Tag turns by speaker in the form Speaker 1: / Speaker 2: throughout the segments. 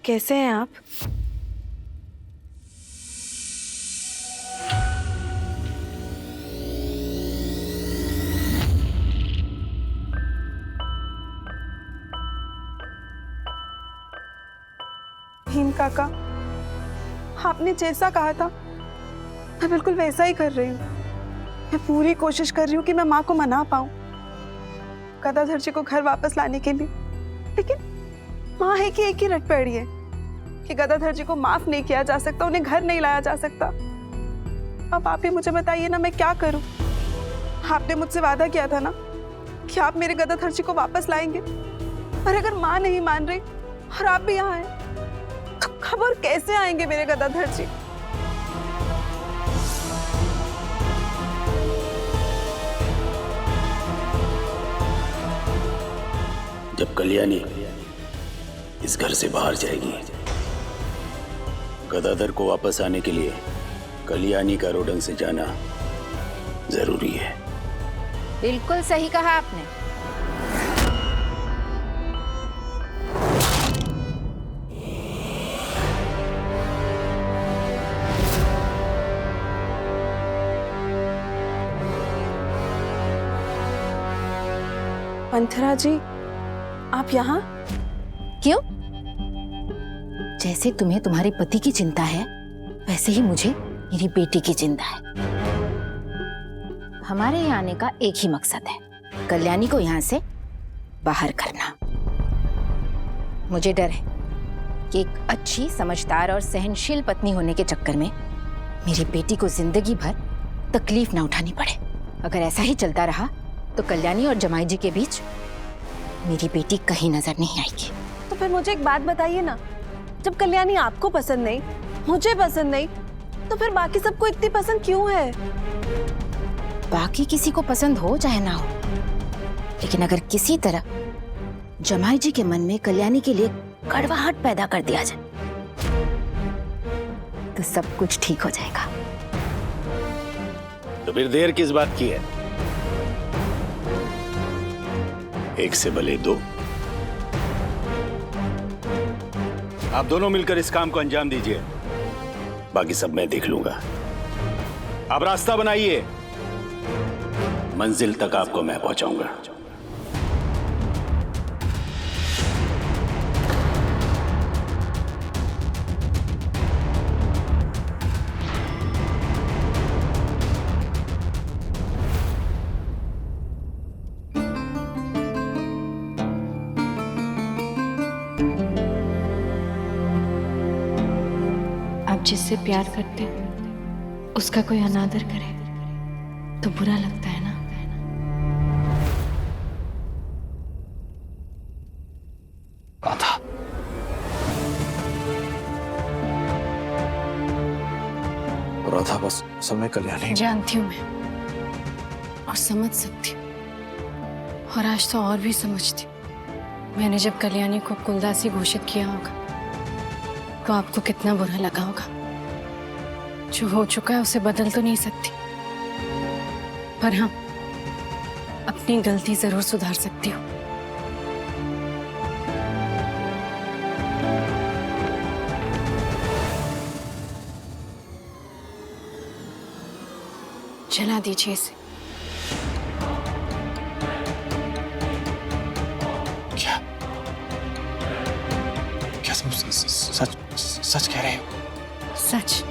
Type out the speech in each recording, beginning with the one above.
Speaker 1: कैसे हैं आप?
Speaker 2: भीम काका, आपने जैसा कहा था मैं बिल्कुल वैसा ही कर रही हूँ। मैं पूरी कोशिश कर रही हूँ कि मैं माँ को मना पाऊँ गदाधर जी को घर वापस लाने के लिए, लेकिन माँ है कि एक ही रट पड़ी है कि गदाधर जी को माफ नहीं किया जा सकता, उन्हें घर नहीं लाया जा सकता। अब आप ही मुझे बताइए ना, मैं क्या करूँ? आपने मुझसे वादा किया था ना कि आप मेरे गदाधर जी को वापस लाएंगे, और अगर माँ नहीं मान रही और आप भी यहाँ हैं तो कब और कैसे आएंगे मेरे गदाधर जी?
Speaker 3: जब कल्याणी इस घर से बाहर जाएगी, गदाधर को वापस आने के लिए कल्याणी का रोडंग से जाना जरूरी है।
Speaker 4: बिल्कुल सही कहा आपने।
Speaker 2: मंथरा जी, आप यहाँ?
Speaker 4: क्यों? जैसे तुम्हें तुम्हारे पति की चिंता है, वैसे ही मुझे मेरी बेटी की चिंता है। हमारे यहाँ आने का एक ही मकसद है, कल्याणी को यहाँ से बाहर करना। मुझे डर है कि एक अच्छी, समझदार और सहनशील पत्नी होने के चक्कर में मेरी बेटी को जिंदगी भर तकलीफ ना उठानी पड़े। अगर ऐसा ही चलता रहा तो कल्याणी और जमाई जी के बीच मेरी बेटी कहीं नजर नहीं आएगी।
Speaker 2: तो फिर मुझे एक बात बताइए ना, जब कल्याणी आपको पसंद नहीं, मुझे पसंद नहीं, तो फिर बाकी सबको इतनी पसंद क्यों है?
Speaker 4: बाकी किसी को पसंद हो चाहे ना हो, लेकिन अगर किसी तरह जमाई जी के मन में कल्याणी के लिए कड़वाहट पैदा कर दिया जाए तो सब कुछ ठीक हो जाएगा।
Speaker 3: तो फिर देर किस बात की है? एक से भले दो। आप दोनों मिलकर इस काम को अंजाम दीजिए, बाकी सब मैं देख लूंगा। आप रास्ता बनाइए, मंजिल तक आपको मैं पहुंचाऊंगा।
Speaker 1: आप जिससे प्यार करते हो उसका कोई अनादर करे तो बुरा लगता है ना।
Speaker 5: राधा, राधा बस समय कल्याणी।
Speaker 1: जानती हूँ मैं, और समझ सकती हूँ, और आज तो और भी समझती हूँ। मैंने जब कल्याणी को कुलदासी घोषित किया होगा तो आपको कितना बुरा लगा होगा। जो हो चुका है उसे बदल तो नहीं सकती, पर हाँ, अपनी गलती जरूर सुधार सकती हूँ। जला दीजिए इसे।
Speaker 5: क्या क्या तुम सच सच कह रहे हो?
Speaker 1: सच,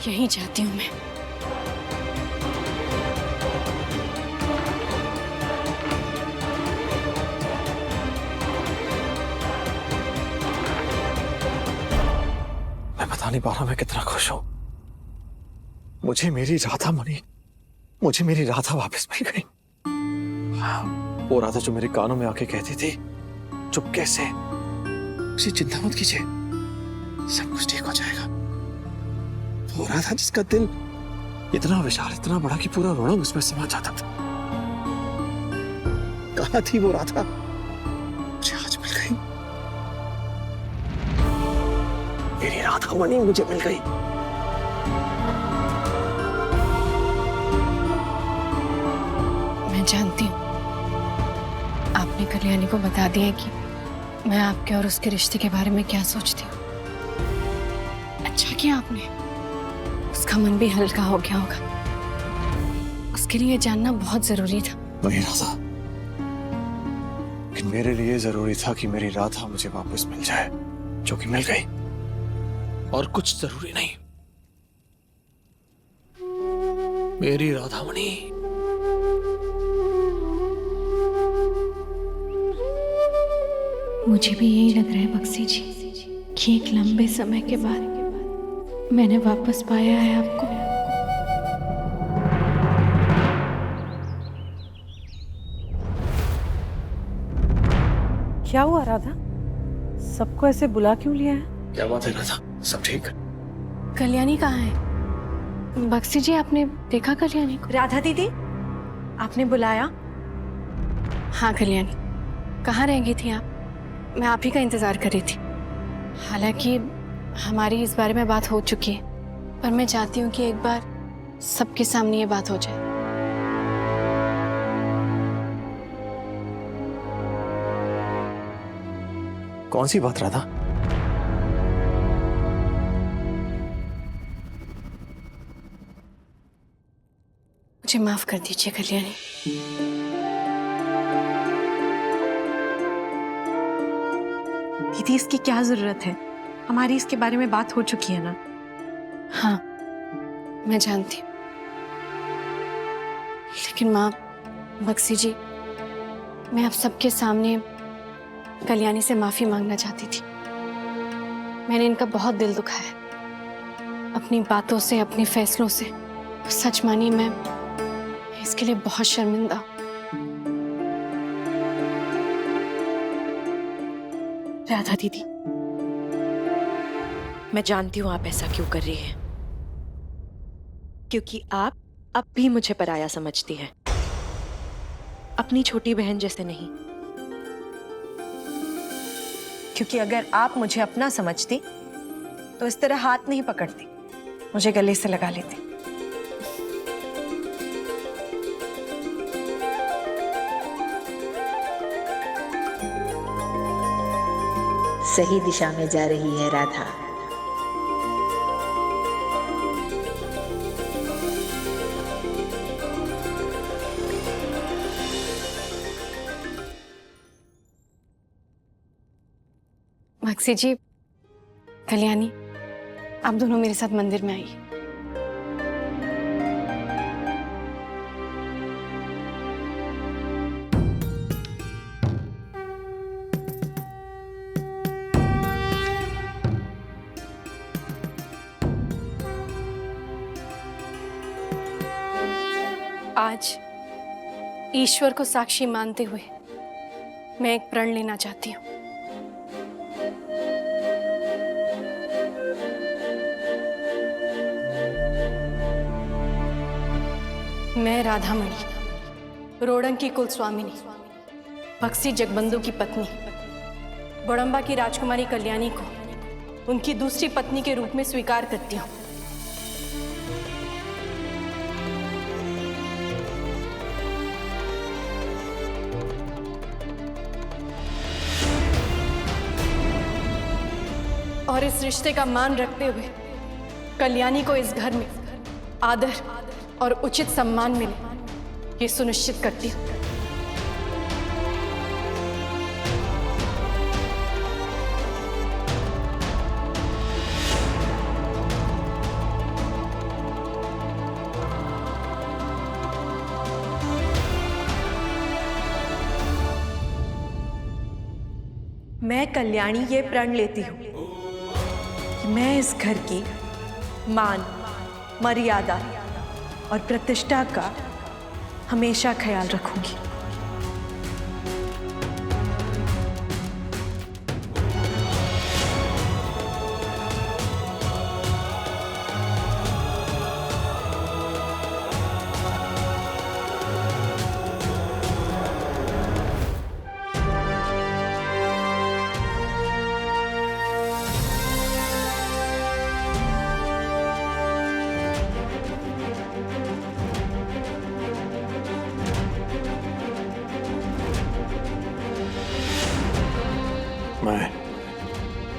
Speaker 1: यही चाहती हूँ मैं।
Speaker 5: मैं बता नहीं पा रहा मैं कितना खुश हूं। मुझे मेरी राधा वापस मिल गई। हाँ, वो राधा जो मेरे कानों में आके कहती थी चुप कैसे, उसी चिंता मत कीजिए, सब कुछ ठीक हो जाएगा। वो राधा जिसका दिल इतना विशाल, इतना बड़ा कि पूरा रोना उसमें समा जाता था। कहाँ थी वो राधा? मुझे आज मिल गई। मेरी राधा मणि मुझे मिल गई।
Speaker 1: मैं जानती हूँ आपने कल्याणी को बता दिया कि मैं आपके और उसके रिश्ते के बारे में क्या सोचती हूँ। अच्छा किया आपने, उसका मन भी हल्का हो गया होगा। उसके लिए जानना बहुत जरूरी था।
Speaker 5: वही राधा, कि मेरे लिए जरूरी था कि मेरी राधा मुझे वापस मिल जाए, जो कि मिल गई। और कुछ जरूरी नहीं। मेरी राधामणि।
Speaker 1: मुझे भी यही लग रहा है बक्सी जी कि एक लंबे समय के बाद मैंने वापस पाया है आपको।
Speaker 6: क्या हुआ राधा? सबको ऐसे बुला क्यों लिया है?
Speaker 5: क्या बात है राधा, सब ठीक?
Speaker 1: कल्याणी कहाँ है? बक्सी जी आपने देखा कल्याणी को?
Speaker 6: राधा दीदी, आपने बुलाया?
Speaker 1: हाँ कल्याणी, कहाँ रह गई थी आप? मैं आप ही का इंतजार कर रही थी। हालांकि हमारी इस बारे में बात हो चुकी है, पर मैं चाहती हूँ कि एक बार सबके सामने ये बात हो जाए।
Speaker 5: कौन सी बात राधा?
Speaker 1: मुझे माफ कर दीजिए कल्याणी।
Speaker 6: दीदी, इसकी क्या जरूरत है? हमारी इसके बारे में बात हो चुकी है ना।
Speaker 1: हाँ मैं जानती हूँ, लेकिन माँ, बक्सी जी, मैं आप सबके सामने कल्याणी से माफी मांगना चाहती थी। मैंने इनका बहुत दिल दुखाया है अपनी बातों से, अपने फैसलों से। सच मानिए मैं इसके लिए बहुत शर्मिंदा हूँ।
Speaker 6: राधा दीदी, मैं जानती हूँ आप ऐसा क्यों कर रही हैं, क्योंकि आप अब भी मुझे पराया समझती हैं, अपनी छोटी बहन जैसे नहीं। क्योंकि अगर आप मुझे अपना समझती तो इस तरह हाथ नहीं पकड़ती, मुझे गले से लगा लेती।
Speaker 4: सही दिशा में जा रही है राधा।
Speaker 1: बक्सी जी, कल्याणी, आप दोनों मेरे साथ मंदिर में आइए। आज ईश्वर को साक्षी मानते हुए मैं एक प्रण लेना चाहती हूँ। मैं राधामणि, रोड़ंग की कुल स्वामिनी, बक्सी जगबंधु की पत्नी, बड़ंबा की राजकुमारी कल्याणी को उनकी दूसरी पत्नी के रूप में स्वीकार करती हूँ। और इस रिश्ते का मान रखते हुए कल्याणी को इस घर में आदर और उचित सम्मान मिले, ये सुनिश्चित करती हूँ।
Speaker 6: मैं कल्याणी ये प्रण लेती हूँ कि मैं इस घर की मान, मर्यादा और प्रतिष्ठा का हमेशा ख्याल रखूंगी।
Speaker 5: मैं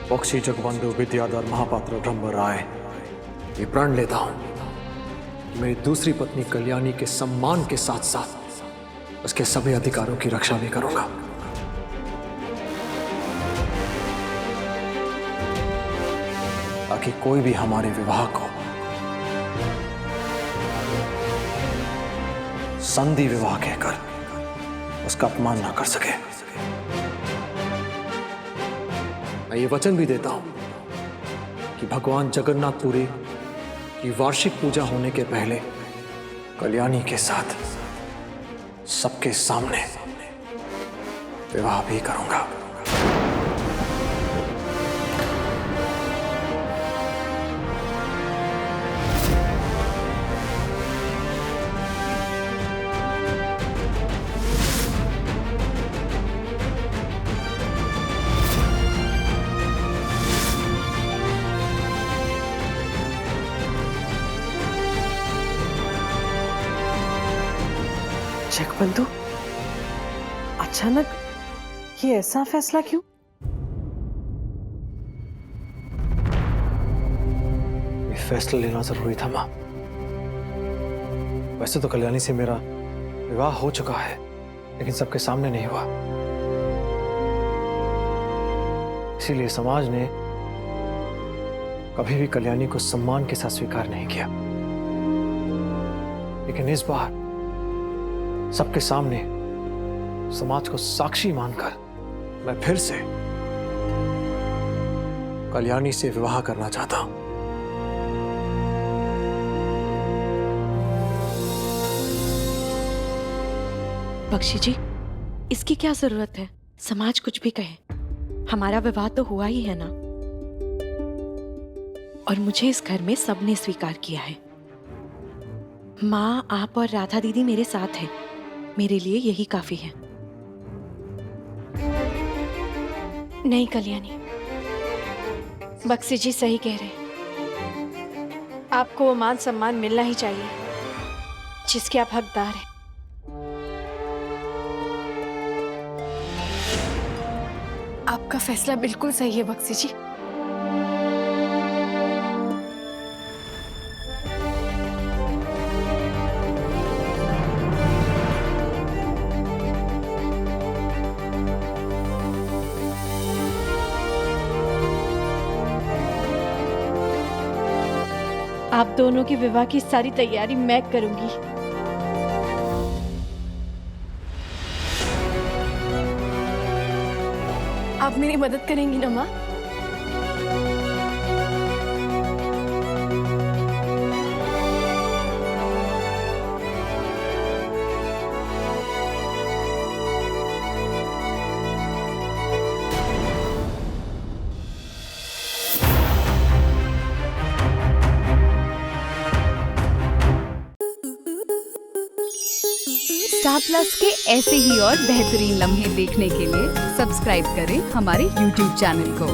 Speaker 5: बख्शी जगबंधु विद्याधर महापात्र ब्रह्म राय ये प्रण लेता हूं कि मेरी दूसरी पत्नी कल्याणी के सम्मान के साथ साथ उसके सभी अधिकारों की रक्षा भी करूंगा। ताकि कोई भी हमारे विवाह को संधि विवाह कहकर उसका अपमान ना कर सके। मैं ये वचन भी देता हूं कि भगवान जगन्नाथपुरी की वार्षिक पूजा होने के पहले कल्याणी के साथ सबके सामने विवाह भी करूंगा।
Speaker 6: जगबंधु, अचानक ये ऐसा फैसला क्यों?
Speaker 5: ये फैसला लेना जरूरी था मां। वैसे तो कल्याणी से मेरा विवाह हो चुका है, लेकिन सबके सामने नहीं हुआ। इसीलिए समाज ने कभी भी कल्याणी को सम्मान के साथ स्वीकार नहीं किया। लेकिन इस बार सबके सामने समाज को साक्षी मानकर मैं फिर से कल्याणी से विवाह करना चाहता हूं।
Speaker 6: बख्शी जी, इसकी क्या जरूरत है? समाज कुछ भी कहे, हमारा विवाह तो हुआ ही है ना। और मुझे इस घर में सबने स्वीकार किया है। माँ, आप और राधा दीदी मेरे साथ हैं। मेरे लिए यही काफी है।
Speaker 1: नहीं कल्याणी, बख्शी जी सही कह रहे। आपको वो मान सम्मान मिलना ही चाहिए जिसके आप हकदार हैं। आपका फैसला बिल्कुल सही है बख्शी जी। आप दोनों के विवाह की सारी तैयारी मैं करूंगी। आप मेरी मदद करेंगी ना माँ?
Speaker 7: स्टार प्लस के ऐसे ही और बेहतरीन लम्हे देखने के लिए सब्सक्राइब करें हमारे YouTube चैनल को।